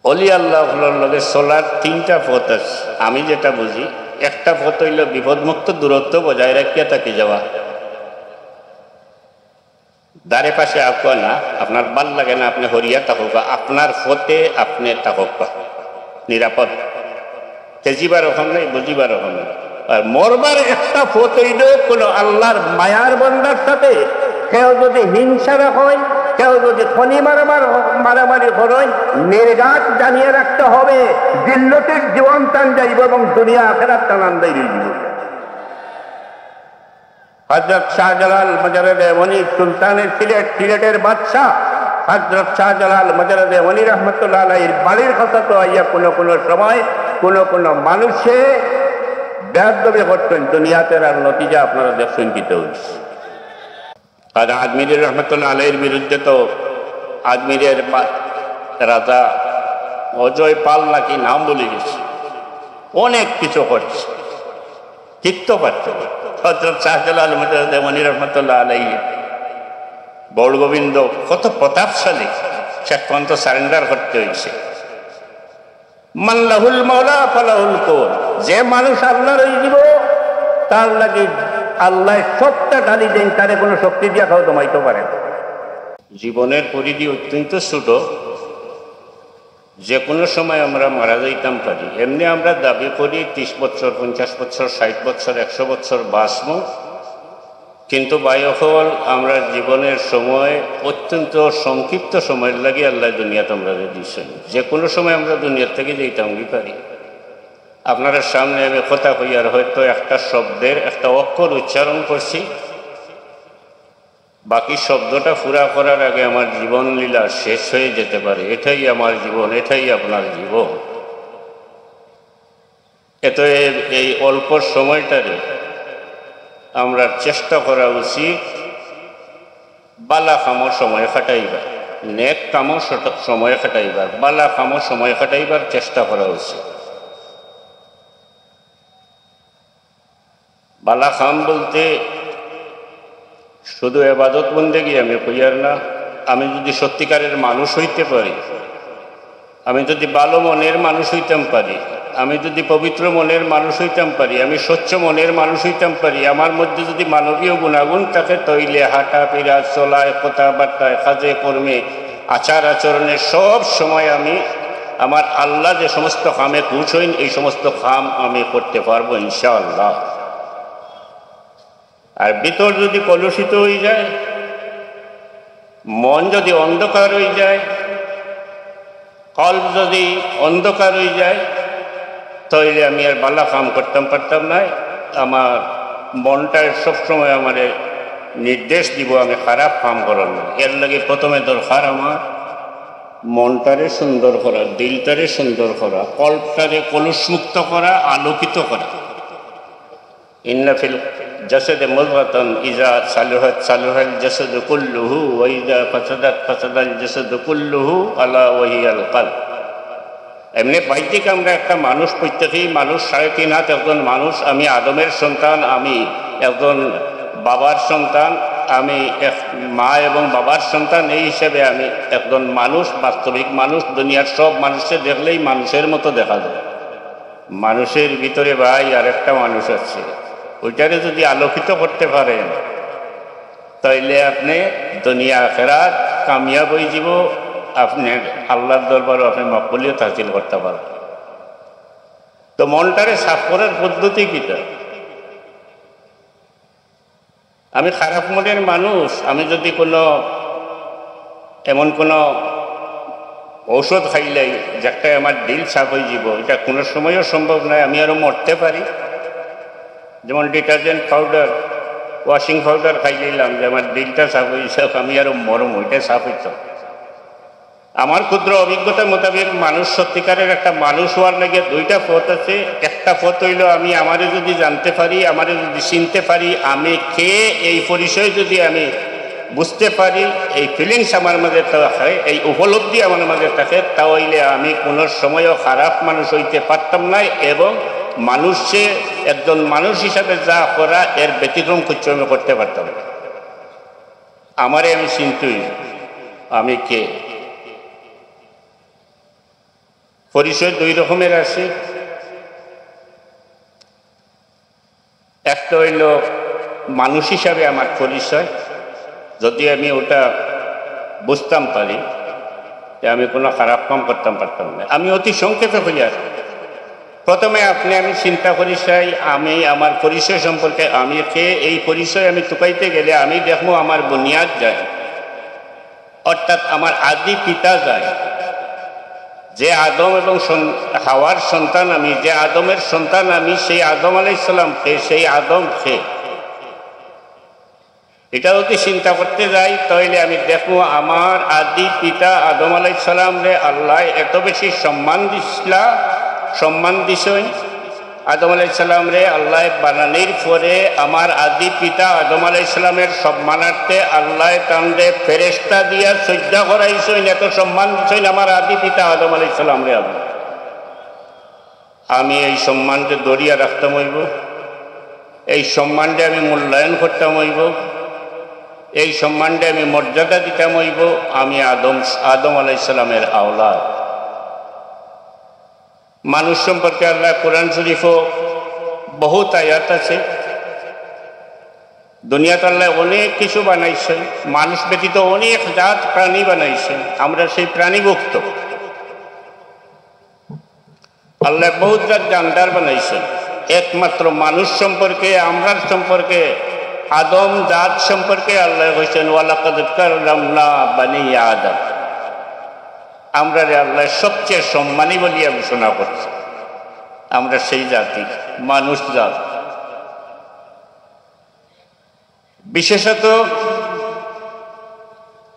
অলি আল্লাহর লগে চলার তিনটা পথ আছে। আমি যেটা বুঝি, একটা পথ হইল বিপদমুক্ত দূরত্ব বজায় রাখিয়া থাকি যাওয়া, দারে পাশে আঁকুয়া না, আপনার ভাল লাগে না আপনি হরিয়া থাকুক, আপনার পথে আপনি থাকুক, নিরাপদ। তেজিবার ওখান নেই, বুঝিবার ওখান নেই। আর মরবার একটা পথ হইল কোনো আল্লাহর মায়ার বন্দার সাথে কেউ যদি হিংসা হয়, কেউ যদি খনি মারামারি হয়, নির্ঘাত জানিয়ে রাখতে হবে দিল্লতির জীবন টান যাইব এবং দুনিয়া আখেরাত টানান যাইব। হযরত শাহজালাল মজরদে ওলি সুলতানের সিলেটের বাদশাহ হযরত শাহজালাল মজরদে ওলি রহমতুল্লাহ আলাইহির বাড়ির কথা তো আইয়া কোনো সময় কোনো মানুষে বেয়াদবি করতেন, দুনিয়াতে আর নতিজা আপনারা দেখছেন কি হয়েছে। আর আজমিরের রহমতুল্লাহ আলাইহির বিরুদ্ধে তো আজমিরের রাজা অজয় পাল নাকি নাম বলে গেছে, অনেক কিছু করছে, কিত্ত পারছে। হযরত শাহজালাল মজরদে ওলি রহমতুল্লাহ আলাইহি বড় গোবিন্দ কত প্রতাপশালী, শেষ পর্যন্ত সারেন্ডার করতে হয়েছে। মাল্লাহুল মাওলা ফালাহুল কুন, যে মানুষ আল্লাহর হয়ে যাব তার লাগি আল্লাহ সবটা ঢালি দেন, তারে কোনো শক্তি দিয়া খাও দমাইতে পারে। জীবনের পরিধি অত্যন্ত ছোট, যে কোনো সময় আমরা মারা যাইতাম পারি। এমনি আমরা দাবি করি 30 বছর, 50 বছর, 60 বছর, 100 বছর বাঁচব, কিন্তু বায়ুফল আমরা জীবনের সময় অত্যন্ত সংক্ষিপ্ত সময়ের লাগে আল্লাহ দুনিয়াতে আমরা দিয়েছেন। যে কোনো সময় আমরা দুনিয়ার থেকে যেতাম কি পারি। আপনারা সামনে আমি কথা কইয়ার হয়তো একটা শব্দের একটা অক্ষর উচ্চারণ করছি, বাকি শব্দটা পুরা করার আগে আমার জীবন লীলা শেষ হয়ে যেতে পারে। এটাই আমার জীবন, এটাই আপনার জীবন। এত এই অল্প সময়টারে আমরা চেষ্টা করা উচিত বালা কামো সময় কাটাইবার, নেক কামো সময় কাটাইবার, বালা কামো সময় কাটাইবার চেষ্টা করা উচিত। বালা কাম বলতে শুধু ইবাদত বন্দেগী আমি কইয়ার না। আমি যদি সত্যিকারের মানুষ হইতে পারি, আমি যদি ভালো মনের মানুষ হইতাম পারি, আমি যদি পবিত্র মনের মানুষ হইতাম পারি, আমি স্বচ্ছ মনের মানুষ হইতাম পারি, আমার মধ্যে যদি মানবীয় গুণাগুণ থাকে, তৈলে হাঁটা ফেরা, চলায়, কথাবার্তায়, কাজে কর্মে, আচার আচরণে সব সময় আমি আমার আল্লাহ যে সমস্ত কামে খুশ হইন, এই সমস্ত কাম আমি করতে পারবো ইনশাআল্লাহ। আর ভিতর যদি কলুষিত হয়ে যায়, মন যদি অন্ধকার হয়ে যায়, কল্প যদি অন্ধকার হয়ে যায়, তাহলে আমি আর ভালো কাম করতাম পারতাম না। আমার মনটায় সবসময় আমার নির্দেশ দিব আমি খারাপ কাম করার না। এর লাগে প্রথমে দরকার আমার মনটারে সুন্দর করা, দিলটারে সুন্দর করা, কল্পটারে কলুষমুক্ত করা, আলোকিত করা। ইন্না ফিল জাসাদে মুযগাতান ইযা সালুহাত সালুহাল জাসাদু কুল্লুহু ওয়া ইযা ফাসাদাত ফাসাদাল জাসাদু কুল্লুহু আলা ওয়া হিয়াল কলব। এমনি বাহ্যিক আমরা একটা মানুষ, প্রত্যেকেই মানুষ, 3.5 হাত একজন মানুষ। আমি আদমের সন্তান, আমি একজন বাবার সন্তান, আমি এক মা এবং বাবার সন্তান। এই হিসেবে আমি একজন মানুষ, বাস্তবিক মানুষ। দুনিয়ার সব মানুষকে দেখলেই মানুষের মতো দেখা যায়। মানুষের ভিতরে ভাই আরেকটা মানুষ আছে, ওইটারে যদি আলোকিত করতে পারেন তাইলে আপনি দুনিয়া আখিরাত কামিয়াব হয়ে যাব। আপনি আল্লাহর দরবারও আপনি মকবুলিয়ত হাসিল করতে পারবেন। তো মনটারে সাফ করার পদ্ধতি কিটা? আমি খারাপ মনের মানুষ, আমি যদি এমন কোনো ঔষধ খাইলাই যেটা আমার দিল সাফ হয়ে যাব, এটা কোনো সময়ও সম্ভব নয়। আমি আরও মরতে পারি। যেমন ডিটারজেন্ট পাউডার, ওয়াশিং পাউডার খাই দিলাম যে আমার দিলটা সাফ হয়েছে, আমি আরও মরম, ওইটা সাফ হইত। আমার ক্ষুদ্র অভিজ্ঞতার মোতাবেক মানুষ সত্যিকারের একটা মানুষ হওয়ার লাগে 2টা পথ আছে। একটা পথ হইল আমি আমারে যদি জানতে পারি, আমারে যদি চিনতে পারি, আমি কে এই পরিচয় যদি আমি বুঝতে পারি, এই ফিলিংস আমার মাঝে থাকে, এই উপলব্ধি আমার মাঝে থাকে, তাহলে আমি কোনো সময়ও খারাপ মানুষ হইতে পারতাম না। এবং মানুষে একজন মানুষ হিসাবে যা করা এর ব্যতিক্রম কিছু আমি করতে পারতাম না। আমারে আমি চিনতই আমি কে। পরিচয় দুই রকমের আছে। একটা হইল মানুষ হিসাবে আমার পরিচয়, যদি আমি ওটা বুঝতাম পারি যে আমি কোনো খারাপ কাম করতাম পারতাম না। আমি অতি সংক্ষেপে হইয়া প্রথমে আমি চিন্তা করি চাই আমি আমার পরিচয় সম্পর্কে, আমি কে, এই পরিচয় আমি টুকাইতে গেলে আমি দেখবো আমার বুনিয়াদ যায়, অর্থাৎ আমার আদি পিতা যায়, যে আদম এবং হাওয়ার সন্তান আমি, যে আদমের সন্তান আমি, সেই আদম আলাইহিস সালাম কে, সেই আদম কে, এটা যদি চিন্তা করতে যাই তাহলে আমি দেখবো আমার আদি পিতা আদম আলাইহিস সালাম রে আল্লাহ এত বেশি সম্মান দিছেন। আদম আলাইহিস সালাম রে আল্লাহ বানানির পরে আমার আদি পিতা আদম আলাইহিস সালামের সম্মানার্থে আল্লাহ তানরে ফেরেশতা দিয়া সজ্জা করাইছেন, এত সম্মান দিছেন আমার আদি পিতা আদম আলাইহিস সালাম রে। আমি এই সম্মানকে ধরিয়া রাখতাম হইব, এই সম্মানটা আমি মূল্যায়ন করতাম হইব, এই সম্মানটা আমি মর্যাদা দিতাম হইব। আমি আদম আলাইহিস সালামের আওলাদ। মানুষ সম্পর্কে আল্লাহ কোরআন শরীফও বহুত আয়াত আছে। দুনিয়াতে আল্লাহ অনেক কিছু বানাইছেন, মানুষ ব্যতীত অনেক জাত প্রাণী বানাইছেন, আমরা সেই প্রাণীভুক্ত। আল্লাহ বহুত জাত জানদার বানাইছেন। একমাত্র মানুষ সম্পর্কে, আমরার সম্পর্কে, আদম জাত সম্পর্কে আল্লাহ বলছেন ওয়ালাকাদ কাররামনা বানি আদম। আমরা আল্লাহ সবচেয়ে সম্মানী বলিয়া ঘোষণা করছি। আমরা সেই জাতি, মানুষ জাত। বিশেষত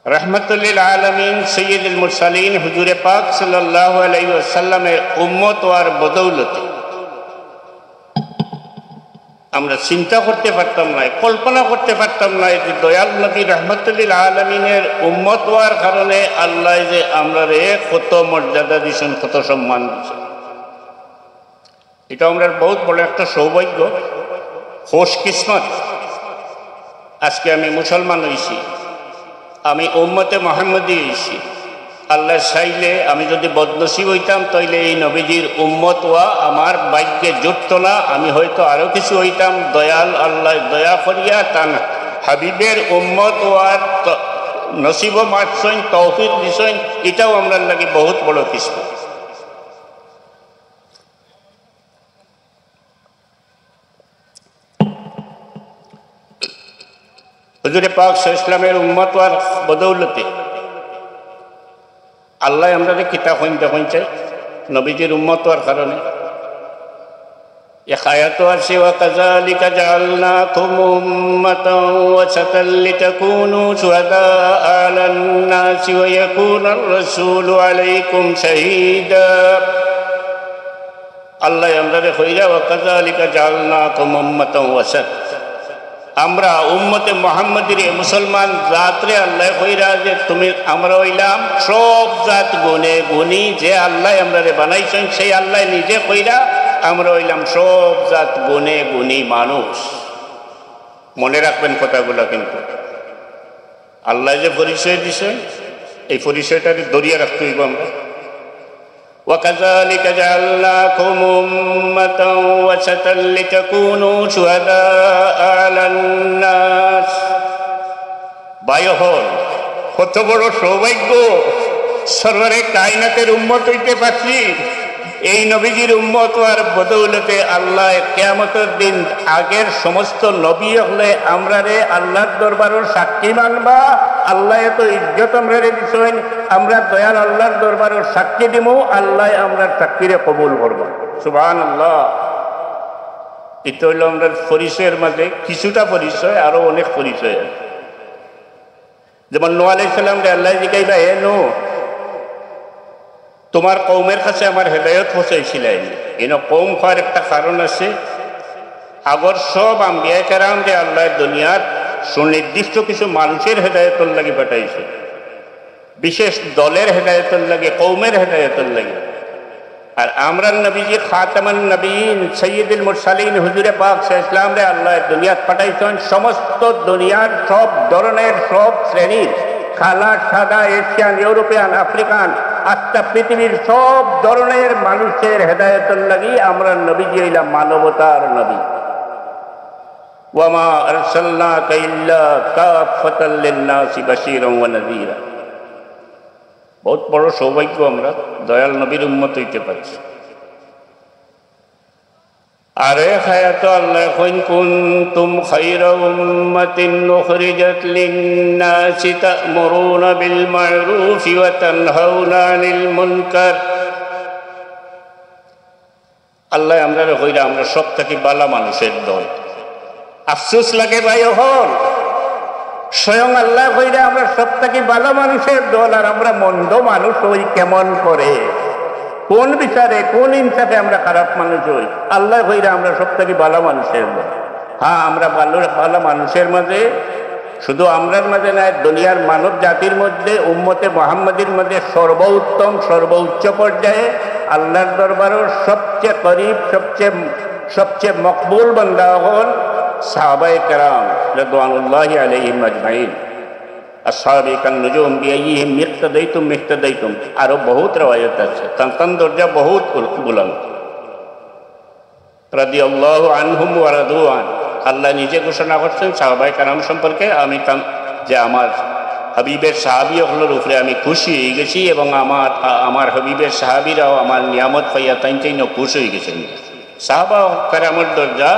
রহমতুল্লিল আলমিন সৈয়দুল মুরসালিন হুজুরে পাক সাল্লাল্লাহু আলাইহি ওয়াসাল্লামের উম্মত ওয়ার বদৌলতে আমরা চিন্তা করতে পারতাম না, কল্পনা করতে পারতাম না যে দয়াল নবী রহমতুল্লিল আলমিনের উম্মত হওয়ার কারণে আল্লাহ যে আমরা কত মর্যাদা দিয়েছেন, কত সম্মান দিয়েছেন। এটা আমরা বহুত বড় একটা সৌভাগ্য, খোশ কিসমত। আজকে আমি মুসলমান হয়েছি, আমি উম্মতে মুহাম্মদী হয়েছি। আল্লাহ চাইলে আমি যদি বদনসিব হইতাম তাইলে এই নবীজির উম্মত হওয়া আমার ভাগ্যে জুটত না, আমি হয়তো আরো কিছু হইতাম। দয়াল আল্লাহ দয়া করিয়া তান হাবিবের উম্মত হওয়ার নসিব মারছেন, তৌফিক দিছেন। এটাও আমরা লাগে বহুত বড় কিসমত। হুজুরে পাক সাল্লাল্লাহু আলাইহি ওয়াসাল্লামের উম্মত হওয়ার বদৌলতে আল্লাহ আমরা কিতাব হইতে নবীজির উম্মত হওয়ার কারণে। এক আয়াত আছে ওয়াকাযালিকা জাআলনাকুম উম্মাতান ওয়াসাতাল লিতাকুনু শুহাদাআ আলান নাসি ওয়া ইয়াকুনার রাসূলু আলাইকুম শাহীদা। আল্লাহ আমরা কইরা ওয়াকাযালিকা জাআলনাকুম উম্মাতান ওয়াসাত, আমরা উম্মতে মুহাম্মদীর মুসলমান জাতরে আল্লাহ কইরা যে তুমি আমরা হইলাম সব জাত গুণে গুণী। যে আল্লাহ আমরা বানাইছেন সেই আল্লাহ নিজে কইরা আমরা হইলাম সব জাত গুণে গুণী মানুষ। মনে রাখবেন কথাগুলো, কিন্তু আল্লাহ যে পরিচয় দিছেন এই পরিচয়টাকে ধরিয়া রাখতে হইব আমরা। وكذلك جعلناكم أمة وسطا لتكونوا شهداء على الناس। বায়হল কত বড় সৌভাগ্য, সরওয়ারে কায়নাতের উম্মত হইতে পারছি। এই নবীজির উম্মত হওয়ার বদৌলতে আল্লাহ কিয়ামতের দিন আগের সমস্ত নবী হলে আমরা আল্লাহর দরবারের সাক্ষী মানবা। আল্লাহ এত ইজ্জত আমরা দিছেন, আমরা দয়াল আল্লাহর দরবারের সাক্ষী দিব, আল্লাহ আমরা সাক্ষীরে কবুল করব। সুবহানাল্লাহ। এটা হইল আমরা পরিচয়ের মাঝে কিছুটা পরিচয়, আরো অনেক পরিচয় আছে। যেমন নূহ আলাইহিস সালাম রে আল্লাহ জিজ্ঞাসা, হে নূহ, তোমার কওমের কাছে আমার হেদায়েত পৌঁছাইছিলেন। কওম হওয়ার একটা কারণ আছে। আগর সব আম্বিয়া কেরাম রে আল্লাহ দুনিয়ার সুনির্দিষ্ট কিছু মানুষের হেদায়েতের লাগি পাঠাইছে, বিশেষ দলের হেদায়েতের লাগে, কওমের হেদায়েতের লাগে। আর আমরা নবীজি খাতামান নবীন সৈয়দুল মুরসালিন হুজুরে পাক সাল্লাল্লাহু আলাইহি ওয়াসাল্লাম রে আল্লাহ দুনিয়াত পাঠাইছেন সমস্ত দুনিয়ার সব ধরনের সব শ্রেণীর, কালা, সাদা, এশিয়ান, ইউরোপিয়ান, আফ্রিকান, আজটা পৃথিবীর সব ধরনের মানুষের হেদায়েতের লাগি আমরা নবীজি হইলাম মানবতার নবী। ওয়ামা আরসালনাকা ইল্লা কাফাতাল লিন-নাসি বাশীরান ওয়া নাযীরা। বহুত বড় সৌভাগ্য আমরা দয়াল নবীর উম্মত হইতে পারছি। আরে খায়াত আল্লাহ কইন কুনতুম খায়রা উম্মাতিন উখরিজাত লিন-নাসি তা'মুরুনা বিল মা'রুফি ওয়া তানহাউনা আনিল মুনকার। আল্লাহ আমরা কইরা আমরা সব থেকে ভালো মানুষের দল। আফসোস লাগে ভাই, হল স্বয়ং আল্লাহ কইরা আমরা সব থেকে ভালো মানুষের দল, আর আমরা মন্দ মানুষ হই কেমন করে? কোন বিচারে কোন ইনসাফে আমরা খারাপ মানুষ হই? আল্লাহ কইরা আমরা সব থেকে ভালো মানুষের দল। হ্যাঁ, আমরা ভালো মানুষের মাঝে, শুধু আমরার মাঝে নয়, দুনিয়ার মানব জাতির মধ্যে উম্মতে মুহাম্মাদির মধ্যে সর্বোত্তম সর্বোচ্চ পর্যায়ে আল্লাহর দরবারও সবচেয়ে করিব সবচেয়ে মকবুল বান্দা হল সাহাবায়ে কেরাম রিদওয়ানুল্লাহি আলাইহিম আজমাইন। আসহাবে কান-নুজুম বিআইয়িহিম ইক্তাদাইতুম ইহতাদাইতুম। আরো বহুত রওয়ায়াত আছে, তান দরজা বহুত বুলন্দ। রাদিয়াল্লাহু আনহুম ওয়া রাদু আন। আল্লাহ নিজে ঘোষণা করছেন সাহাবায়ে কেরাম সম্পর্কে, আমি যে আমার হাবিবের সাহাবী হলোর উপরে আমি খুশি হয়ে গেছি, এবং আমার হাবিবের সাহাবীরাও আমার নিয়ামত পাইয়া তাইন খুশি হয়ে গেছেন। সাহাবা কেরামের দরজা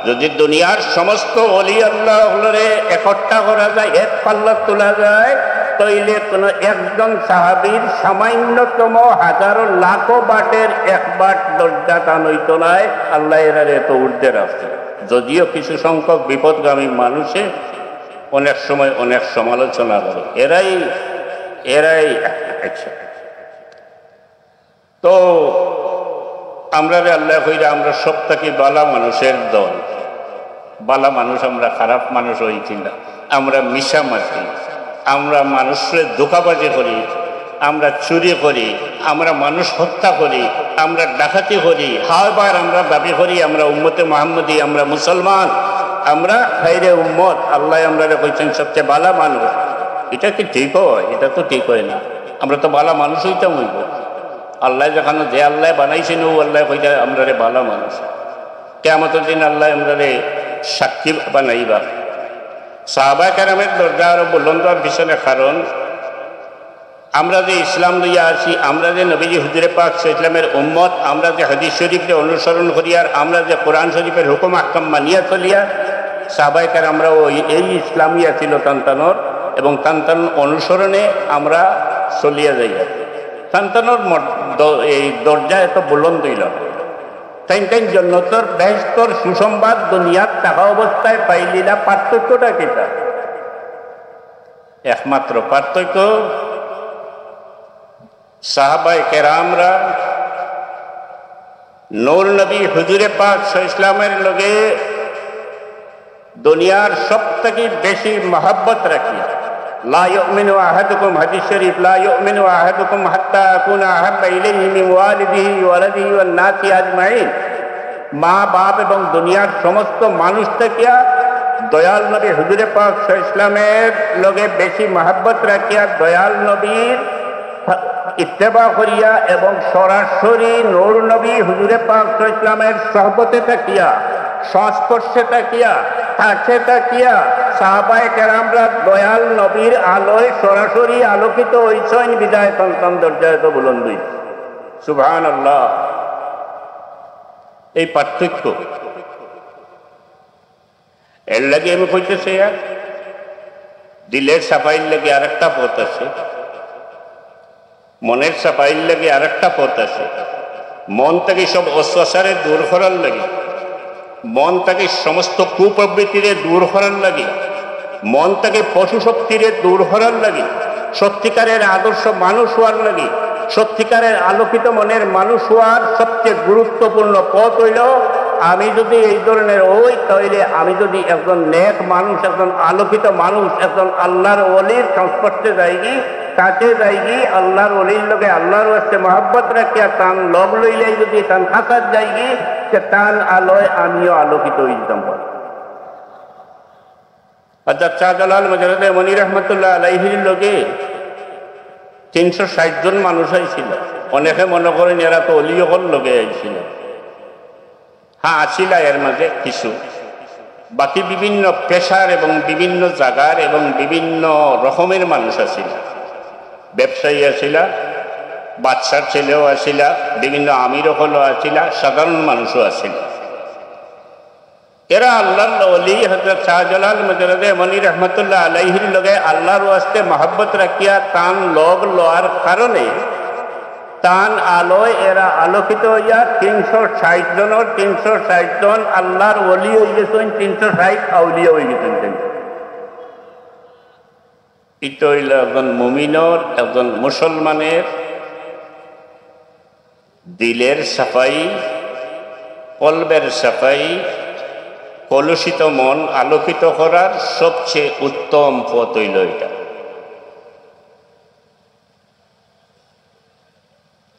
যদি দুনিয়ার সমস্ত ওলি আল্লাহ হলরে একট্টা করা যায়, এক পাল্লা তোলা যায়, তাইলে কোন একজন সাহাবীর সামান্যতম হাজারো লাখো বাটের এক বাট দরজা টান হইতো নাই। আল্লাহ এরারে এত ঊর্ধ্বে রাখছে। যদিও কিছু সংখ্যক বিপদগামী মানুষে অনেক সময় অনেক সমালোচনা করে, এরাই আচ্ছা। তো আমরা আল্লাহ কইরা আমরা সব থেকে বালা মানুষের দল। বালা মানুষ আমরা, খারাপ মানুষ হইছি না। আমরা মিশামাতি, আমরা মানুষের ধোঁকাবাজি করি, আমরা চুরি করি, আমরা মানুষ হত্যা করি, আমরা ডাকাতি করি। হাবার আমরা দাবি করি আমরা উম্মতে মুহাম্মদী, আমরা মুসলমান, আমরা খাইরে উম্মত। আল্লাহ আমরা কইছেন সবচেয়ে বালা মানুষ। এটা কি ঠিক হয়? এটা তো ঠিক হয় না। আমরা তো বালা মানুষ হইতাম হইব। আল্লাহ যেখানে যে আল্লাহ বানাইছেন ও আল্লাহ কইটা আমরা রে বালা মানুষ। কিয়ামতের দিন আল্লাহ আমরা রে সাক্ষী বানাইবা। সাহাবা কেরামের দরজা আরো বুলন্দ হওয়ার পিছনে কারণ আমরা যে ইসলাম লইয়া আছি, আমরা যে নবীজি হুজুরে পাক ইসলামের উম্মত, আমরা যে হাদিস শরীফকে অনুসরণ করি, আর আমরা যে কোরআন শরীফের হুকুম আহকাম মানিয়া চলিয়া, সাহাবায়ে কেরামরা এই ইসলামিয়া ছিল তান্তানোর, এবং তান্তান অনুসরণে আমরা চলিয়া যাইয়া। তান্তানোর এই দরজা এত বুলন্দ হইল। তাই জন্নতর বেহেশতর সুসংবাদ দুনিয়ার থাকা অবস্থায় পাইলিলা। পার্থক্যটা কিটা? একমাত্র পার্থক্য সাহাবায়ে কেরামরা নূর নবী হুজুরে পাক ইসলামের লগে দুনিয়ার সব থেকে বেশি মহব্বত রাখি। লা ইউমিনু আহাদুকুম, হাদিস শরীফ, লা ইউমিনু আহাদুকুম হাত্তা আকুনা আহাব্বা ইলাইহি মিন ওয়ালিদিহি ওয়া ওয়ালাদিহি ওয়ান নাসি আজমাইন। মা বাপ এবং দুনিয়ার সমস্ত মানুষ থেকে দয়াল নবী হুজুরে পাক ইসলামের লগে বেশি মহব্বত রাখিয়া, দয়াল নবীর ইত্তেবা করিয়া এবং সরাসরি নূর নবী হুজুরে পাক ইসলামের সহবতে থাকিয়া, সংস্পর্শে থাকিয়া, কাছে থাকিয়া সাহাবায়ে কেরামরা দয়াল নবীর আলোয় সরাসরি আলোকিত হইছেন। বিদায় সন্তান দরজায় তো বুলন্দ হইছে। সুবহানাল্লাহ। এই পার্থক্য এর লাগে আমি কইতেছি, দিলের সাফাইর লাগে আর একটা পথ আছে, মনের সাফাইর লাগে আর একটা পথ আছে। মন থেকে সব অশ্বাসারে দূর করার লাগে, মন থেকে সমস্ত কুপ্রবৃত্তিরে দূর করার লাগে, মন থেকে পশু শক্তিরে দূর করার লাগে, সত্যিকারের আদর্শ মানুষ হওয়ার লাগে। সত্যিকারের আলোকিত মনের মানুষ হওয়ার সবচেয়ে গুরুত্বপূর্ণ পথ হইল, আমি যদি এই ধরনের হই, তাহলে আমি যদি একজন নেক মানুষ, একজন আলোকিত মানুষ, একজন আল্লাহর ওলির সংস্পর্শে যাইগি, কাছে যাইগি, আল্লাহর ওলির লগে আল্লাহর ওয়াস্তে মহব্বত রাখিয়া তান লগ লইলে যদি তান খাতার যাইগি, সে তান আলোয় আমিও আলোকিত হয়ে যেতাম। হযরত শাহজালাল মুজাদ্দিদ মনি রহমতুল্লাহ আলাইহির লগে 360 জন মানুষ আইছিল। অনেকে মনে করেন এরা তো অলিয়কল লগে আইছিল। হ্যাঁ, আসিল এর মাঝে কিছু, বাকি বিভিন্ন পেশার এবং বিভিন্ন জায়গার এবং বিভিন্ন রকমের মানুষ আসিল। ব্যবসায়ী আসিলা, বাদশার ছেলেও আসিলা, বিভিন্ন আমির হলও আসিলা, সাধারণ মানুষও আসিল। এরা আল্লাহর ওলি হযরত শাহজালাল মুজাদ্দিদ মনি রহমতুল্লাহ আলাইহির লগে আল্লাহর ওয়াস্তে মহব্বত রাখিয়া তান লগ লওয়ার কারণে তান আলোয় এরা আলোকিত হইয়া 360 জনের 360 জন আল্লাহর ওলি হয়ে গেছেন, 360 আউলিয়া হয়ে গেছেন। এটা হইল একজন মুমিনের, একজন মুসলমানের দিলের সাফাই, কলবের সাফাই, কলুষিত মন আলোকিত করার সবচেয়ে উত্তম পথ হইল এটা।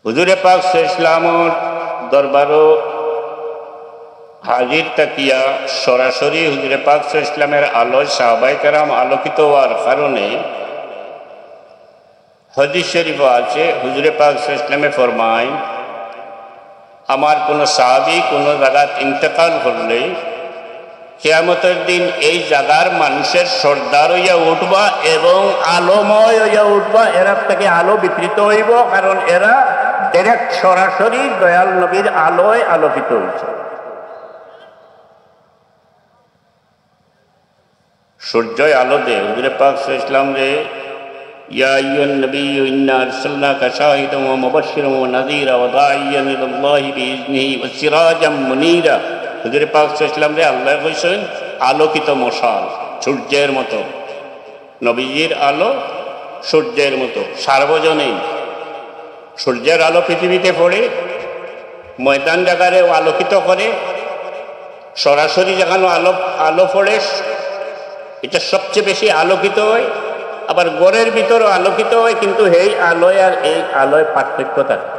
হুজুরে পাক ইসলামর দরবারও হাজির তাকিয়া সরাসরি হুজুরে পাক ইসলামের আলোয় সাহাবায়ে কেরাম আলোকিত হওয়ার কারণে হাদিস শরীফ আছে, হুজুরে পাক ইসলামে ফরমায়, আমার কোনো সাহাবী কোনো জায়গায় ইন্তেকাল করলে কিয়ামতের দিন এই জায়গার মানুষের সর্দার হইয়া উঠবা এবং আলোময় হইয়া উঠবা। এরা থেকে আলো বিকৃত হইব, কারণ এরা ডাইরেক্ট সরাসরি দয়াল নবীর আলোয় আলোকিত হয়েছে। সূর্যই আলো দে। হুজুরে পাক ইসলাম রে ইয়া আইয়ুহান নবী ইন্না আরসালনাকা শাহিদান ওয়া মুবাশশিরান ওয়া নাযীরা ওয়া দাঈয়ান ইলাল্লাহি বিইজনিহি ওয়া সিরাজাম মুনীরা। হুজুরে পাক ইসলাম রে আল্লাহ কইছেন আলোকিত মশাল, সূর্যের মতো। নবীজির আলো সূর্যের মতো সার্বজনীন। সূর্যের আলো পৃথিবীতে পড়ে, ময়দান জায়গারেও আলোকিত করে, সরাসরি যেখানে আলো পড়ে এটা সবচেয়ে বেশি আলোকিত হয়। আবার ঘরের ভিতরেও আলোকিত হয়, কিন্তু এই আলোয় আর এই আলোয় পার্থক্য থাকে।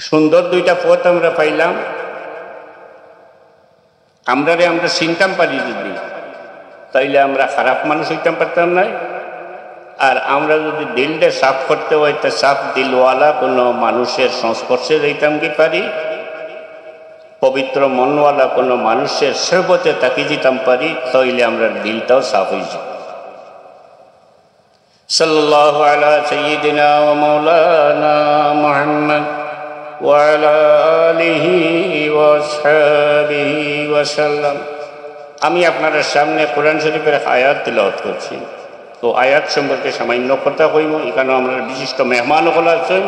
সুন্দর দুইটা পথ আমরা পাইলাম। আমরা চিনতাম পারি যদি, তাইলে আমরা খারাপ মানুষ হইতাম পারতাম না। আর আমরা যদি দিলটা সাফ করতে হয়, তা সাফ দিলওয়ালা কোনো মানুষের সংস্পর্শে যাইতাম কি পারি, পবিত্র মনওয়ালা কোনো মানুষের সোহবতে তাকি দিতাম পারি, তাইলে আমরা দিলটাও সাফ হয়ে যায়। সাল্লাল্লাহু আলা সাইয়্যিদিনা ওয়া মাওলানা মুহাম্মদ ওয়া আলা আলিহি ওয়া আসহাবিহি ওয়া সাল্লাম। আমি আপনাদের সামনে কোরআন শরীফের আয়াত তিলাওয়াত করছি। তো আয়াত সম্পর্কে সামান্য কথা কইব। এখানে আমরা বিশিষ্ট মেহমান হল আছেন,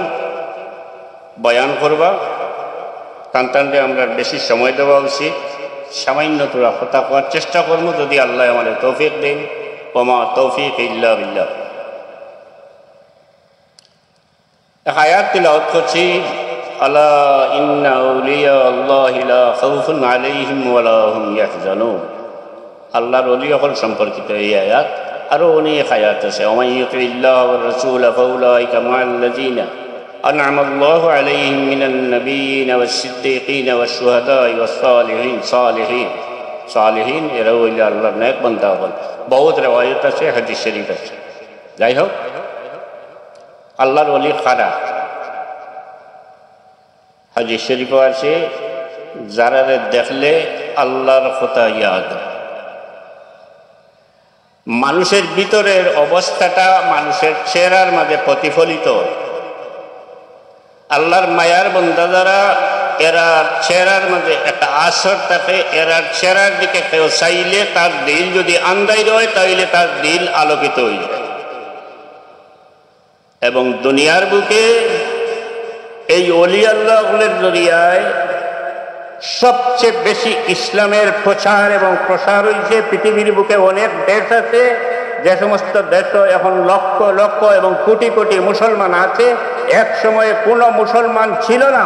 বয়ান করবা। কান্তানরে আমরা বেশি সময় দেওয়া উচিত। সামান্য তোরা কথা করার চেষ্টা করবো, যদি আল্লাহ আমাদের তৌফিক দেন। ওমা তৌফিক ইল্লা বিল্লাহ। আয়াত তিলাওয়াত করছি। আলা ইন্না আউলিয়া আল্লাহি লা খাউফুন আলাইহিম ওয়া লা হুম ইয়াহজানুন। আল্লাহর ওলিয়াগণ সম্পর্কিত এই আয়াত। আরো অনেক আয়াত আছে। ওয়া মান ইউতিল্লাহ ওয়া রাসূলা ফাউলাইকা মাআল্লাযীনা আন'আমা আল্লাহু আলাইহিম মিনান নাবিয়্যিনা ওয়াস-সিদ্দীকিনা ওয়াশ-শুহাদা'i ওয়াস-সালিহিন। সালিহিন এরা হইল আল্লাহর নেক বান্দাগণ। বহুত রিওয়ায়াত আছে, হাদিস শরীফ আছে। যাই হোক, আল্লাহর ওলি কারা? হাদিস শরীফ আছে, যারা দেখলে আল্লাহর কথা ইয়াদ। মানুষের ভিতরের অবস্থাটা মানুষের চেহারার মাঝে প্রতিফলিত। আল্লাহর মায়ার বান্দা যারা, এরা চেহারার মাঝে একটা আসর থাকে। এরার চেহারার দিকে কেউ চাইলে তার দিল যদি আন্দাই রয়, তাইলে তার দিল আলোকিত হয়ে যায়। এবং দুনিয়ার বুকে এই ওলি আল্লাহগুলোর জরিয়ায় সবচেয়ে বেশি ইসলামের প্রচার এবং প্রসার হয়েছে। পৃথিবীর বুকে অনেক দেশ আছে, যে সমস্ত দেশ এখন লক্ষ লক্ষ এবং কোটি কোটি মুসলমান আছে। এক সময়ে কোনো মুসলমান ছিল না।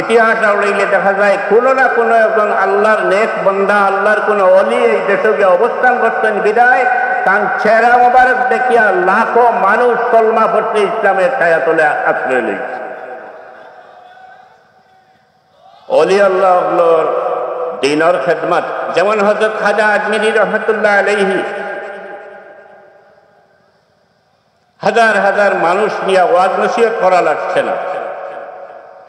ইতিহাস আউড়াইলে দেখা যায় কোনো না কোনো একজন আল্লাহর নেক বান্দা, আল্লাহর কোনো অলি এই দেশে গিয়ে অবস্থান করতেন। বিদায় তার চেহারা মোবারক দেখিয়া লাখো মানুষ কলমা পড়তে ইসলামের ছায়া তোলে আশ্রয় লইছে। অলি আল্লাহর দ্বীনের খেদমত, যেমন হযরত খাজা আজমিরি রহমাতুল্লাহ আলাইহি, হাজার হাজার মানুষ নিয়ে ওয়াজ নসিহত করা লাগছে না,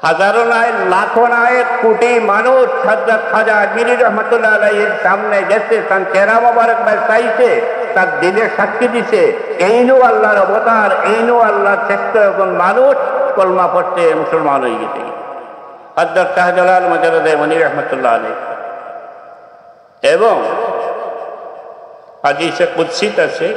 হাজারো নয়, লাখো নয়, কোটি মানুষ হযরত খাজা আজমিরী রহমতুল্লাহ আলাইহির সামনে গেছে, তার চেহারা মোবারক চাইছে, তার দিলে সাক্ষী দিছে এইনু আল্লাহর অবতার, এইনু আল্লাহর শ্রেষ্ঠ একজন মানুষ কলমা পড়তে মুসলমান হয়ে গেছে হযরত শাহজালাল মজরুদ্দে মনি রহমতুল্লাহ আলাইহি। এবং হাদিসে কুদসিত আছে,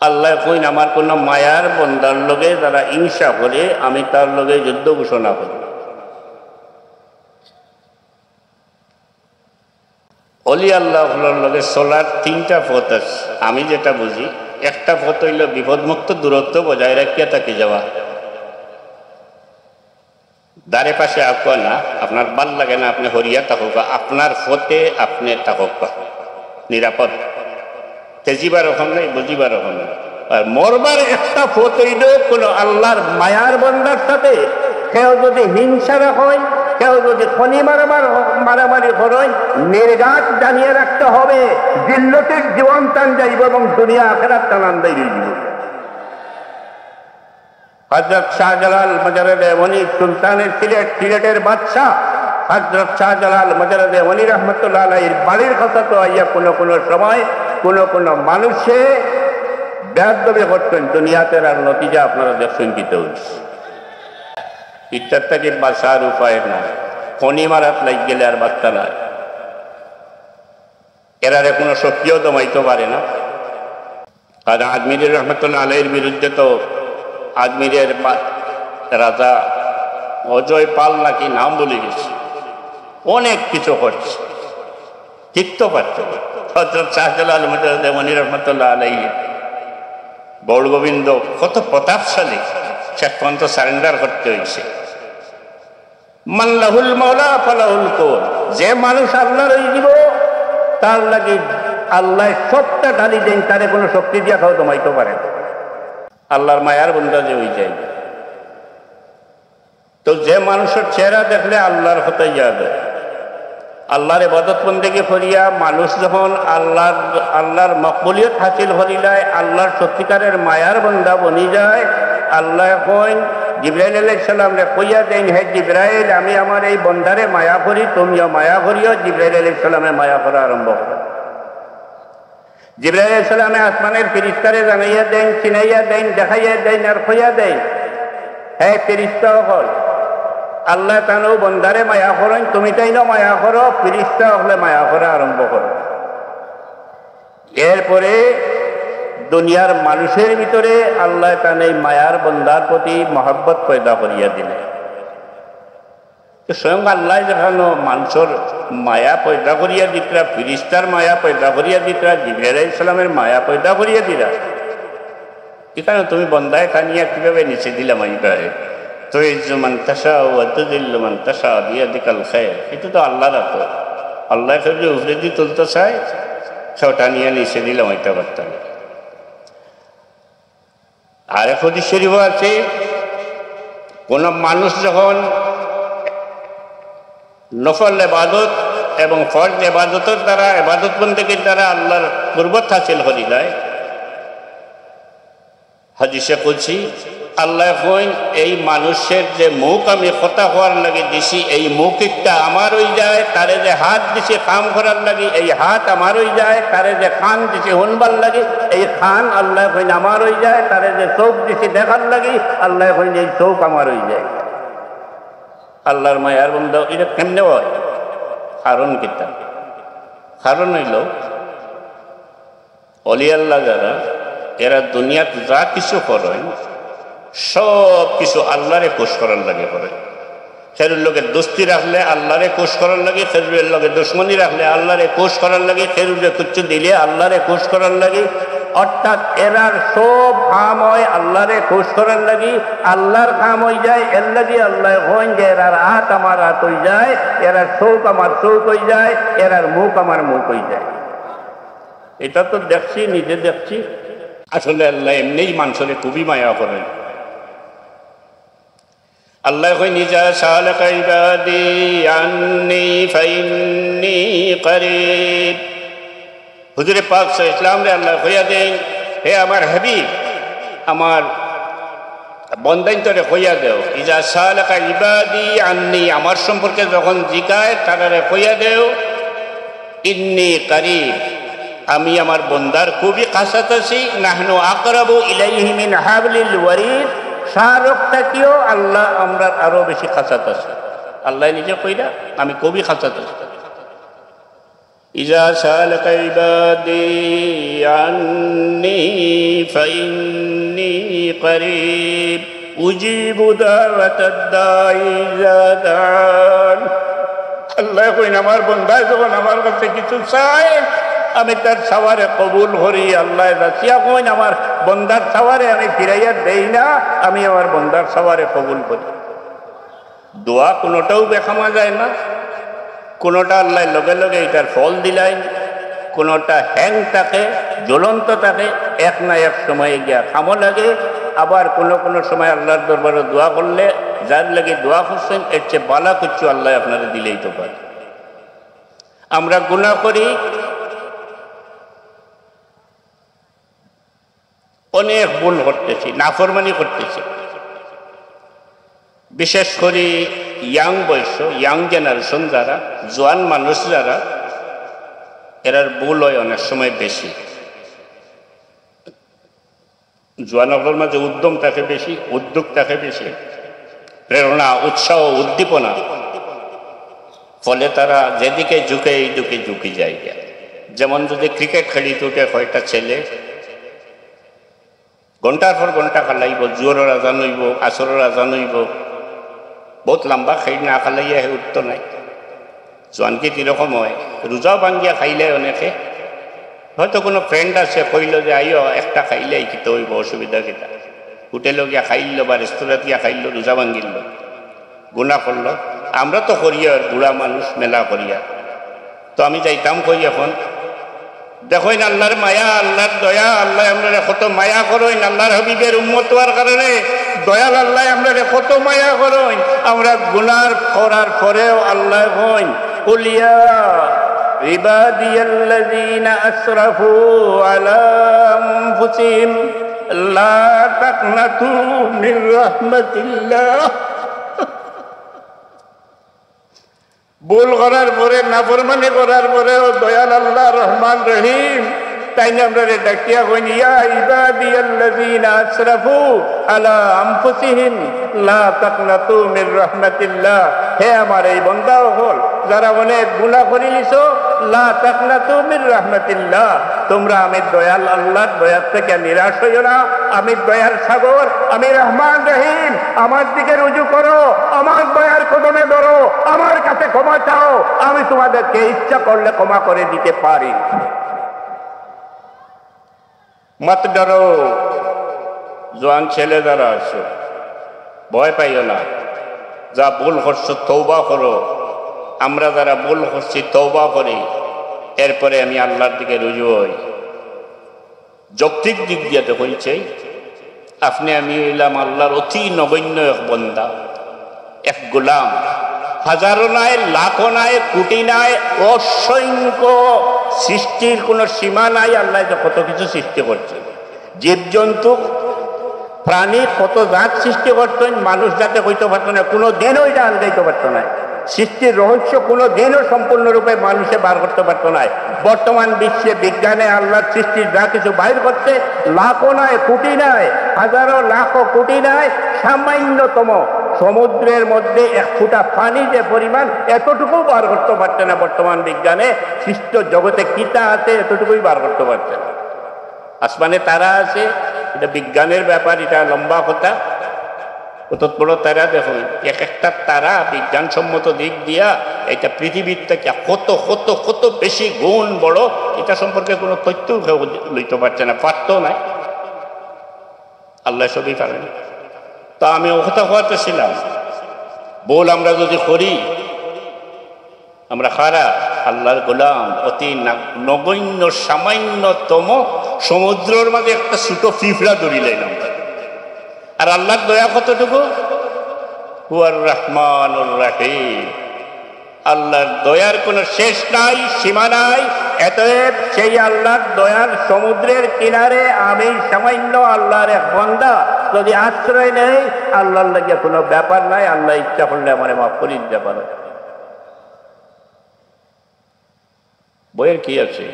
আল্লাহ কইন আমার কোন মায়ার বন্দার লগে যারা হিংসা করে আমি তার লগে যুদ্ধ ঘোষণা করি। অলি আল্লাহর লগে চলার তিনটা পথ আছে, আমি যেটা বুঝি। একটা পথ হইল বিপদমুক্ত দূরত্ব বজায় রাখিয়া তাকে যাওয়া, দারে পাশে আঁকা না, আপনার ভাল লাগে না আপনি হরিয়া থাকুক, আপনার পথে আপনি থাকুক, নিরাপদ। তেজিবার ওখান নাই, বুঝিবার ওখান নাই। আর মরবার একটা পথ হইল কোন আল্লাহর মায়ার বন্দার সাথে কেউ যদি হিংসা হয়, কেউ যদি খনি মারামারি হয়, নির্ঘাত জানিয়ে রাখতে হবে জিল্লতির জীবন টান যাইব এবং দুনিয়া আখিরাত টানান্দাই যাইব। হযরত শাহজালাল মজরুদ্দে মনি সুলতানের সিলেটের বাদশাহ হযরত শাহজালাল মজরুদ্দে মনি রহমতুল্লাহ আলাইহির বাড়ির কথা তো আইয়া কোনো সময় কোনো মানুষে বেয়াদবি করতেন, দুনিয়াতে আর নতিজা আপনারা দেখছেন কি তৈরি। ইত্যাদ থেকে বাঁচার উপায় নাই, খনি মারাত লাগ গেলে আর বাচ্চা নাই, এরারে কোনো শক্তিও দমাইতে পারে না। আর আজমির রহমতুল্লাহ আলাইহির বিরুদ্ধে তো আজমিরের রাজা অজয় পাল নাকি নাম বলে গেছে, অনেক কিছু করছে, ঠিক তো পারছে। হযরত শাহজালাল মনি রহমতুল্লাহ আলাইহি বড় গোবিন্দ কত প্রতাপশালী, শেষ পর্যন্ত সারেন্ডার করতে হয়েছে। মাল্লাহুল মাওলা ফালাহুল কুল, যে মানুষ আল্লাহর হয়ে যাব তার লাগি আল্লাহ সবটা ঢালি দেন, তারে কোনো শক্তি দিয়া খাও দমাইতে পারে না। আল্লাহর মায়ার বন্দা যে হয়ে যায়, তো যে মানুষের চেহারা দেখলে আল্লাহর হতে যাবে, আল্লাহর ইবাদত বন্দেগী করিয়া মানুষ যখন আল্লাহর মকবুলিয়ত হাসিল করিলায়, আল্লাহর সত্যিকারের মায়ার বন্দা বনি যায়। আল্লাহ কইন জিবরাইল আলাইহিস সালামরে কইয়া দেন, হে জিবরাইল আমি আমার এই বন্দারে মায়া করি, তুমিও মায়া করিও। জিবরাইল আলাইহিস সালামে মায়া করা আরম্ভ করে। জিবরাইল আলাইহিস সালামে আসমানের ফেরেশতারে জানাইয়া দেন, চিনাইয়া দেন, দেখাইয়া দেন আর কইয়া দেন, হে ফেরেশতা হল আল্লাহ তানো বন্দারে মায়া করেন, তুমি তাই না মায়া করো, ফেরেশতা হলে মায়া করা আরম্ভ করো। এরপরে দুনিয়ার মানুষের ভিতরে আল্লাহ তান এই মায়ার বন্দার প্রতি মহব্বত পয়দা করিয়া দিলেন। স্বয়ং আল্লাহ যেখানে মানুষের মায়া পয়দা করিয়া দিতরা, ফেরেশতার মায়া পয়দা করিয়া দিতরা, জিবরাইল আলাইহিস সালামের মায়া পয়দা করিয়া দিলা, এখানে তুমি বন্দায় কানিয়া কিভাবে নিচে দিলাম এইভাবে? তুইজ্জু মান তাশা ওয়া তুযিল্লু মান তাশা বিয়াদিকাল খায়র, এটা তো আল্লাহর হাতে। আল্লাহ যদি উপরে দিয়ে তুলতে চায় সেটা নিয়ে নিচে দিলাম, এটা করতে হবে। আর এক হাদিস শরীফ আছে, কোন মানুষ যখন নফল ইবাদত এবং ফরজ ইবাদতের দ্বারা, ইবাদত বন্দেগীর দ্বারা আল্লাহর কুরবত হাসিল করি যায়, হাদিসে কুদসি আল্লাহ কইন এই মানুষের যে মুখ আমি কথা হওয়ার লাগে দিছি, এই মুখ একটা আমার হয়ে যায়। তারে যে হাত দিছি কাম করার লাগে, এই হাত আমার হয়ে যায়। তারে যে কান দিছি শুনবার লাগে, এই কান আল্লাহ কইন আমার হয়ে যায়। তারে যে চোখ দিছি দেখার লাগে, আল্লাহ কইন এই চোখ আমার হয়ে যায়। আল্লাহর মায়ার বন্ধু এটা কেমনে হয়? কারণ কিতা? কারণ হইল অলি আল্লাহ যারা, এরা দুনিয়াতে যা কিছু করেন সব কিছু আল্লাহরে খুশ করার লাগে করে। খেরুর লোকের দোস্তি রাখলে আল্লাহরে খুশ করার লাগে, খেরুরের লোকের দুশ্মনী রাখলে আল্লাহরে খুশ করার লাগে, খেরুরে কুচ্ছু দিলে আল্লাহরে খুশ করার লাগে। অর্থাৎ এরার সব কাম হয় আল্লাহরে খুশ করার লাগি, আল্লাহর কাম হয়ে যায় এর লাগি আল্লাহ হইন যে এরার হাত আমার হাত হয়ে যায়, এরার চোখ আমার চোখ হয়ে যায়, এরার মুখ আমার মুখ হয়ে যায়। এটা তো দেখছি, নিজে দেখছি। আসলে আল্লাহ এমনিই মানুষের খুবই মায়া করেন। আল্লাহ কই নিজা সালাকা ইবাদি আন্নী ফাইন্নী করিব। হুজুরে পাক সাল্লাল্লাহু আলাইহি ওয়া সাল্লাম রে আল্লাহ কইয়া দেন, হে আমার হাবিব আমার বন্দান্তরে কইয়া দেও, ইজা সালাকা ইবাদি আন্নি, আমার সম্পর্কে যখন জিকায় তারারে কইয়া দেও, ইন্নি কারীব, আমি আমার বন্দার খুবই কাছাত আছি, নাহনু আকরাবু ইলাইহি মিন হাবলিল ওয়ারিদ, শাহরুখটাকেও আল্লাহ আমরা আরো বেশি কাছাত আছি। আল্লাহ নিজে কইরা আমি খুবই কাছাত আছি। ইজা সালাকা ইবাদি আন্নি ফাইন্নি কারীব উজিবু দাওয়াতাদ দাঈ ইযা দাআন। আল্লাহ কইন আমার বান্দা যখন আমার কাছে কিছু চায় আমি তার সাওয়ারে কবুল করি। আল্লাহ রাসিয়া কইন আমার বান্দার সাওয়ারে আমি ফিরাইয়া দেই না, আমি আমার বান্দার সাওয়ারে কবুল করি। দোয়া কোনোটাও বেখামা যায় না, কোনোটা আল্লাহ লগে লগে এটার ফল দিলাই, কোনোটা হ্যাং থাকে জ্বলন্ত থাকে, এক না এক সময়ে গিয়া খামো লাগে। আবার কোনো কোনো সময় আল্লাহর দরবারে দোয়া করলে যার লাগে দোয়া করছেন এর চেয়ে বালা কিছু আল্লাহ আপনারা দিলেই তো পারে। আমরা গুনাহ করি, অনেক ভুল করতেছি, নাফরমানি করতেছি, বিশেষ করে ইয়াং বয়স, ইয়াং জেনারেশন যারা, জোয়ান মানুষ যারা, এরার ভুল হয় অনেক সময় বেশি। জোয়ানদের মাঝে উদ্যম থাকে বেশি, উদ্যোগ থাকে বেশি, প্রেরণা, উৎসাহ, উদ্দীপনা, ফলে তারা যেদিকে ঝুঁকে এই দিকে ঝুঁকি যায়। যেমন যদি ক্রিকেট খেলি তোকে কয়টা ছেলে ঘন্টার পর ঘন্টা খেলাইব, জোরের আজান হইব, আসরের আজান হইব, বহুত লম্বা খাই না খালাইয়া হে উঠতো নাই। জোয়ানকে কিরকম হয়, রোজাও ভাঙ্গিয়া খাইলে অনেকে, হয়তো কোনো ফ্রেন্ড আছে কইল যে আইও একটা খাইলে কিতে হইব, অসুবিধা কিতা, হোটেলে গিয়া খাইল বা রেস্তোরাঁত গিয়া খাইল, রোজা ভাঙ্গিল, গুনাহ করলো। আমরা তো করিয়া বুড়া মানুষ মেলা করিয়া, তো আমি যাইতাম কই এখন দেখইন আল্লাহর মায়া, আল্লাহর দয়া, আল্লাহ আমরা কত মায়া করইন, আল্লাহর হাবিবের উম্মত হওয়ার কারণে দয়াল আল্লাহ আমরা কত মায়া করইন। আমরা গুনাহ করার পরেও আল্লাহ কইন কুল ইয়া ইবাদিয়াল্লাযীনা আসরাফু আলা আনফুসিহিম লা তাকনাতু মির রাহমাতিল্লাহ। ভুল করার পরে, নাফরমানি করার পরেও দয়াল আল্লাহ রহমান রহিম, তাই না আমরা ডাকিয়া কইন ইয়া ইবাদিয়াল্লাযীনা আসরাফু আলা আনফুসিহিম লা তাকনাতু মির রাহমাতিল্লাহ। হে আমার এই বান্দা হল যারা অনেক গুনাহ করিলিছো, লা তাকনাতু মির রাহমাতিল্লাহ, তোমরা আমি দয়াল আল্লাহর দয়া থেকে নিরাশ হইও না। আমি দয়ার সাগর, আমি রহমান রহিম, আমার দিকে রুজু করো, আমার দয়ার কদমে ধরো, আমার কাছে ক্ষমা চাও, আমি তোমাদেরকে ইচ্ছা করলে ক্ষমা করে দিতে পারি। মত ডরো, জোয়ান ছেলে যারা আছো ভয় পাইও না, যা ভুল করছো তওবা করো। আমরা যারা ভুল করছি তওবা করি, এরপরে আমি আল্লাহর দিকে রুজু হই। যৌক্তিক দিক দিয়ে তো হয়েছে, আপনি আমি হইলাম আল্লাহর অতি নগণ্য এক বন্দা, এক গোলাম। হাজারো নাই, লাখো নাই, কোটি নাই, অসংখ্য সৃষ্টির কোনো সীমা নাই। আল্লাহ কত কিছু সৃষ্টি করছেন, জীবজন্তু প্রাণী কত জাত সৃষ্টি করতেন, মানুষ যাতে হইতে পারত না, কোনো দিনও এটা আনগাইতে পারত না। সৃষ্টির রহস্য কোনো দিনও সম্পূর্ণরূপে মানুষে বার করতে পারত না। বর্তমান বিশ্বে বিজ্ঞানে আল্লাহর সৃষ্টির যা কিছু বাইর করছে, লাখো নাই, কোটি নাই, হাজারো লাখো কোটি নাই, সামান্যতম সমুদ্রের মধ্যে এক ফুটা পানি যে পরিমাণ, এতটুকু বার করতে পারছে না। বর্তমান বিজ্ঞানে সৃষ্ট জগতে কিতা আছে এতটুকুই বার করতে পারছে না। আসমানে তারা আছে, এটা বিজ্ঞানের ব্যাপার, এটা লম্বা কথা। কত বড় তারা দেখো, এক একটা তারা বিজ্ঞানসম্মত দিক দিয়া এটা পৃথিবীর থেকে কত কত কত বেশি গুণ বড়, এটা সম্পর্কে কোনো তথ্য লইতে পারছে না, পারতো নাই। আল্লাহ সবই পারেন। তা আমি কথা হওয়াতেছিলাম, বল আমরা যদি করি, আমরা খারা আল্লাহর গোলাম, অতি নগণ্য সামান্যতম সমুদ্রের মাঝে একটা ছোট পিঁপড়া ধরিলেন আমরা। আর আল্লাহর দয়া কতটুকু, হুয়ার রহমানুর রহিম, আল্লাহর দয়ার কোনো শেষ নাই, সীমা নাই। এতএব সেই আল্লাহর দয়ার সমুদ্রের কিনারে আমি সামান্য আল্লাহর এক বান্দা যদি আশ্রয় নেই, আল্লাহর লাগে কোনো ব্যাপার নাই, আল্লাহ ইচ্ছা করলে আমার মাফ করে দিতে পারে। বইয়ের কি আছে,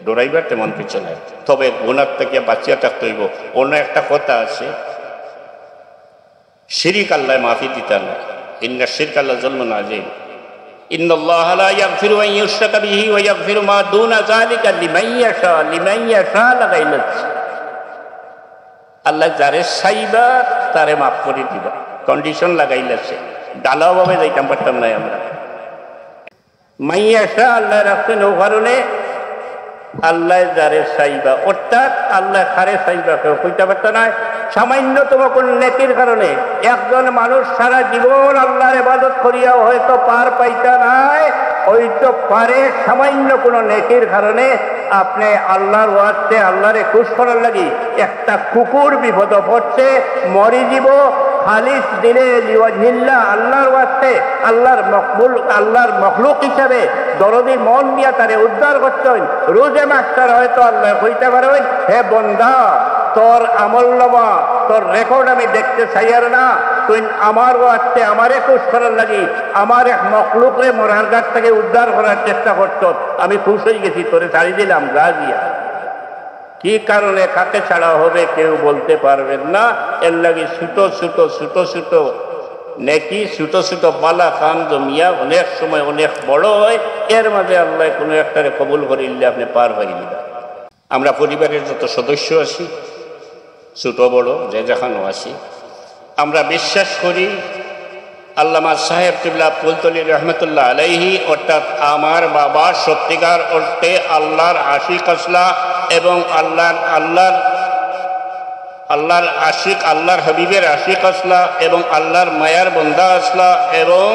ডরাইবার তেমন কিছু নাই, তবে গুনার থেকে বাঁচিয়া থাকতে হইব। অন্য একটা কথা আছে, শিরিক আল্লাহ মাফি দিতে না, ইন্না শিরক আল্লাহ যুলমুন আযীম, ইন্নাল্লাহা লা ইয়াগফিরু আন ইউশরাকা বিহি ওয়া ইয়াগফিরু মা দুনা যালিকা লিমান ইয়াশা লাগাইলাত। আল্লাহ যারে চাইবা তারে মাফ করে দিবা, কন্ডিশন লাগাইলাছে, ডালাভাবে যাইতাম পারতাম নাই আমরা। মাইয়াশা আল্লাহ রাখছেন ও কারণে আল্লাহ যারে চাইবা, অর্থাৎ আল্লাহ খারে চাইবা কেউ কইতে পারত না। সামান্যতম কোন নেকির কারণে একজন মানুষ সারা জীবন আল্লাহর ইবাদত করিয়াও হয়তো পার পাইতা নাই, হয়তো পারে সামান্য কোন নেকির কারণে আপনি আল্লাহর ওয়াস্তে আল্লাহরে খুশ করার লাগি একটা কুকুর বিপদ পড়ছে, মরি যাব, খালিস দিলে লিওয়াজহিল্লাহ আল্লাহর ওয়াস্তে আল্লাহর মকবুল আল্লাহর মখলুক হিসাবে দরদি মন নিয়ে তারে উদ্ধার করতেন। রোজে মাস্টার হয়তো আল্লাহ কইতে পারবেন, হে বন্দা তোর আমলনামা তোর রেকর্ড আমি দেখতে চাই আর না, তুই আমার ওয়াস্তে আমারে খুশ করার লাগি আমার এক মখলুকরে মরার ঘাট থেকে উদ্ধার করার চেষ্টা করত, আমি খুশ হয়ে গেছি, তোরে ছাড়ি দিলাম গা গিয়া। কি কারণে কাকে ছাড়া হবে কেউ বলতে পারবেন না। এর লাগে ছোট ছোট ছোট ছোট নেকি, ছোট ছোট বালা কাম জমিয়া অনেক সময় অনেক বড় হয়, এর মাঝে আল্লাহ কোনো একটারে কবুল করিলে আপনি পার হয়ে যাবেন। আমরা পরিবারের যত সদস্য আছি, ছোট বড় যে যেখানেও আছি, আমরা বিশ্বাস করি আল্লামা সাহেব কিবলা ফুলতলি রহমতুল্লাহ আলাইহি অর্থাৎ আমার বাবা সত্যিকার অর্থে আল্লাহর আশিক আসলা এবং আল্লাহর আশিক, আল্লাহর হাবিবের আশিক আসলা এবং আল্লাহর মায়ার বন্দা আসলা এবং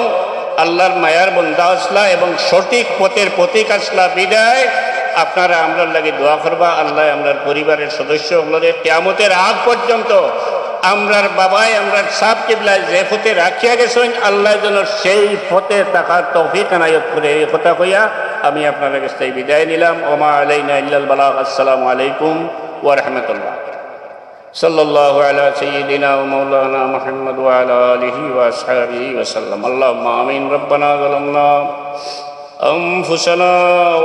আল্লাহর মায়ার বন্দা আসলা এবং সঠিক পথের প্রতীক আসলা। বিদায় আপনারা আমরার লাগে দোয়া করবা, আল্লাহ আমরার পরিবারের সদস্য হলে কিয়ামতের আগ পর্যন্ত আমরার বাবাই আমরার সাহেব কিবলায় যে পথে রাখিয়া গেছেন, আল্লাহ যেন সেই পথে থাকার তৌফিক আনায়ত করে। এই কথা কইয়া আমি আপনার কাছ থেকে বিদায় নিলাম। ওমা আলাইনা ইল্লাল বালাগ। আসসালামু আলাইকুম ওয়া রাহমাতুল্লাহ। সাল্লাল্লাহু আলা সাইয়্যিদিনা ওয়া মাওলানা মুহাম্মদ ওয়া আলা আলিহি ওয়া আসহাবিহি ওয়া সাল্লাম। আল্লাহুম্মা আমিন। রব্বানা যালামনা أنفسنا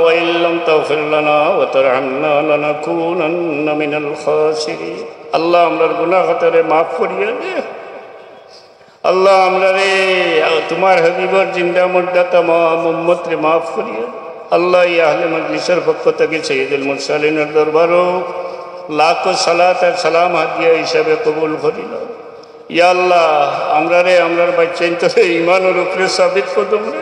وإن لم تغفر لنا وترحمنا لنكونن من الخاسرين। আল্লাহ আমরার গুনাহ খাতারে মাফ করিয়া দে। আল্লাহ আমরারে তোমার হাবিবর জিন্দা মুর্দা তামাম উম্মত রে মাফ করিয়া। আল্লাহ এই আহলে মজলিসের পক্ষ থেকে সাইয়্যিদুল মুরসালিনের দরবারও লাখো সালাত আর সালাম হাদিয়া হিসাবে কবুল করিল। ইয়া আল্লাহ আমরারে আমরার বাচ্চাইন তোরে ঈমানের উপরে সাবিত কদম রে।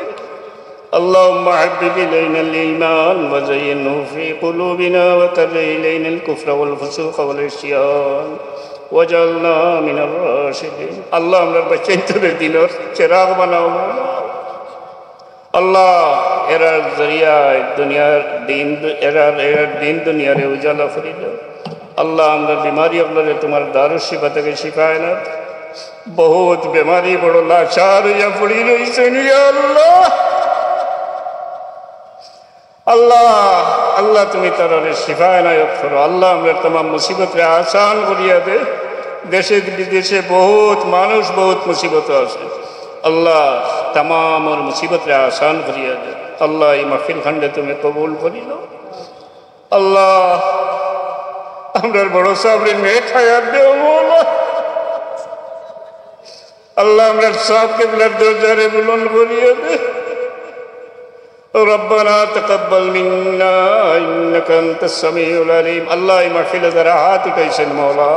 اللهم حبب إلينا الإيمان وزينه في قلوبنا وكره إلينا الكفر والفسوق والعصيان واجعلنا من الراشدين। আল্লাহ আমরার বাচ্চাদের দিনের চিরাগ বানাও। আল্লাহ এরার জরিয়ায় দুনিয়ার দিন এরার দিন দুনিয়ারে উজালা করে দাও। আল্লাহ আমরা বিমারি আপনারে তোমার দারুস শিফা থেকে শিখায় না, বহুত বিমারি বড় লাচার হইয়া পড়ি রয়েছেন। ইয়া আল্লাহ আল্লাহ আল্লাহ তুমি তারারে শিফা এনায়ত করো। আল্লাহ আমরা তোমার মুসিবতরে আসান করিয়া দে। দেশে বিদেশে বহুত মানুষ বহুত মুসিবত আছে, আল্লাহ তাম মুসিবতরে আসান করিয়া দে। আল্লাহ এই মাহফিল খান্ডে তুমি কবুল করিল। আল্লাহ আমরা বড় সাহেবের মেয়ে খায়ার দেও মৌলা। আল্লাহ আমরা সাহেবকে দরজারে বুলন্দ করিয়া দে। ربنا تقبل منا إنك أنت السميع العليم। الله محفل ذرات كيسن مولا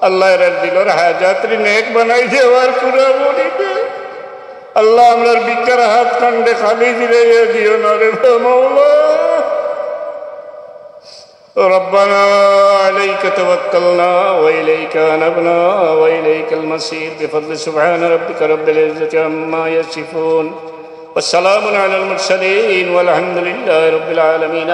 الله رضيل اور حاجات ری نیک بنائی دے وار پورا بولی دے۔ اللہ امرار بکر ہاتھ کھنڈے خالی دے دیو نارے مولا۔ ربنا عليك توكلنا وإليك أنبنا وإليك المصير بفضل سبحان ربك رب العزة عما يصفون والسلام على المرسلين والحمد لله رب العالمين।